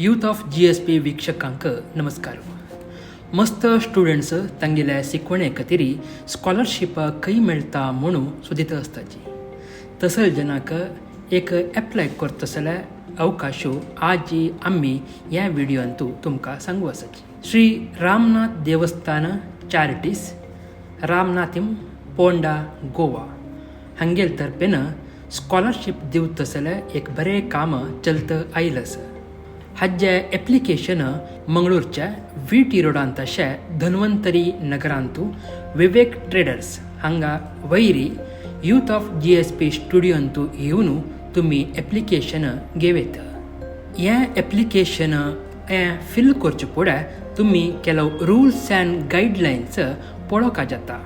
Youth of GSP ವೀಕ್ಷಕಾಂಕ ನಮಸ್ಕಾರ. मस्त students तांगेल्या शिकवणे खातीर स्कॉलरशिप खंय मेळटा म्हणून सोदीत आसताची. तसले जनाक एक एप्लाय करता जाल्यार अवकाशो आज आम्ही ह्या व्हिडिओंत तुमकां सांगू आसाची. श्री रामनाथ देवस्थान चॅरिटीज रामनाथम पोंडा गोवा हांगेल तर्फेन स्कॉलरशिप दिवता जाल्यार एक बरें काम चलत आयिल्लें आसा. हाजे एप्लिकेशन मंगळूरच्या VT रोडांत तशें धन्वंतरी नगरांत विवेक ट्रेडर्स हांगा वैरी यूथ ऑफ GSP स्टुडियोंत येवन तुम्ही एप्लिकेशन घेवेत. हें एप्लिकेशन फिल करचे फुडें तुम्ही ಕೆಲವು ರೂಲ್ಸ್ ಆ್ಯಂಡ್ ಗೈಡ್ಲೈನ್ಸ್ पळोवका जाता.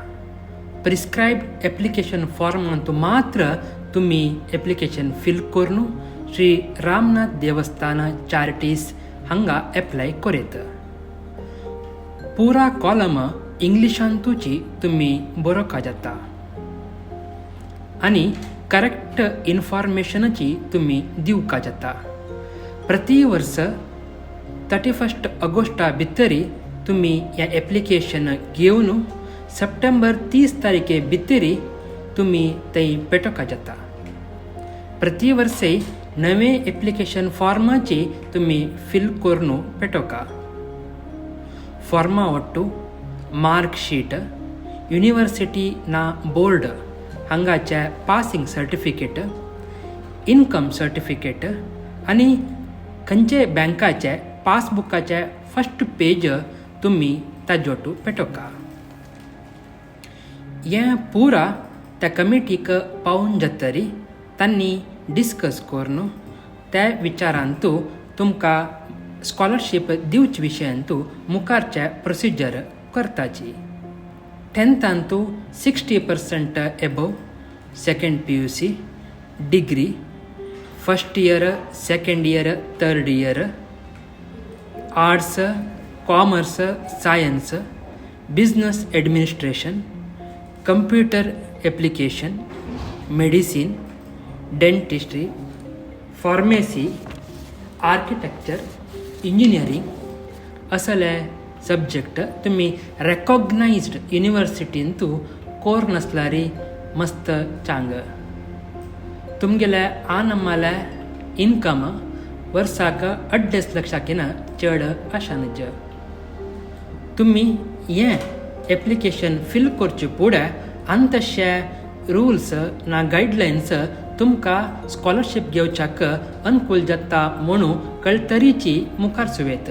प्रिस्क्रायब्ड एप्लिकेशन फॉर्मांत मात्र तुम्ही एप्लिकेशन फिल करून श्री रामनाथ देवस्थान चॅरिटीज हांगा एप्लाय करेत. पुरा कॉलम इंग्लिशांतूची तुम्ही बरोवका जाता आनी करेक्ट इन्फॉर्मेशनाची तुम्ही दिवका जाता. प्रति वर्स 31 ऑगस्टा भितर तुम्ही ह्या एप्लिकेशन घेवन सप्टेंबर 30 तारखे भितर तुम्ही थंय पेटोवका जाता. प्रति वर्से नवे एप्लिकेशन फॉर्माची तुम्ही फिल करून पेटोवका. फॉर्मा ಒಟ್ಟು मार्क शीट युनिवर्सिटी ना बोर्ड हांगाचे पासिंग सर्टिफिकेट इन्कम सर्टिफिकेट आनी खंयचे बँकाचे पासबुकाचे फर्स्ट पेज तुम्ही ताजोटू पेटोवका. हें पुरा त्या कमिटीक पावून जातरी तांणी डिस्कस करून त्या विचारांतू तुमकां स्कॉलरशिप दिवचे विशयांतू मुखारचे प्रोसिजर करताची. 10th 60% above, second PUC, degree, first year, second year, third year, arts, commerce, science, business administration, computer application, medicine, dentistry, pharmacy, architecture, engineering असले सब्जेक्ट तुम्ही रेकॉग्नाइज्ड युनिवर्सिटींतू कोर नसल्यारी मस्त चांग. तुमगेले नम्माले इन्कम वर्साक 2.5 लाखाकिन चड आशानज. तुम्ही हें एप्लिकेशन फिल करचे फुडें अंतशे रुल्स ना गायडलायन्स तुमकां स्कॉलरशिप घेवच्याक अनुकूल जाता म्हणून कळतरीची मुखार सुवेत.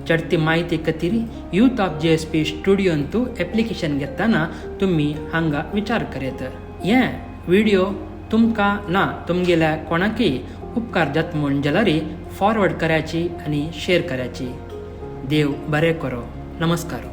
चडती म्हायती खातीर यूथ ऑफ GSP स्टुडियोंत एप्लिकेशन घेतना तुम्ही हांगा विचार करेत. हें व्हिडिओ तुमकां ना तुमगेल्या कोणाकय उपकार जाता म्हूण जाल्यार फॉरवर्ड कराची आनी शेअर कराची. देव बरें करो. नमस्कार.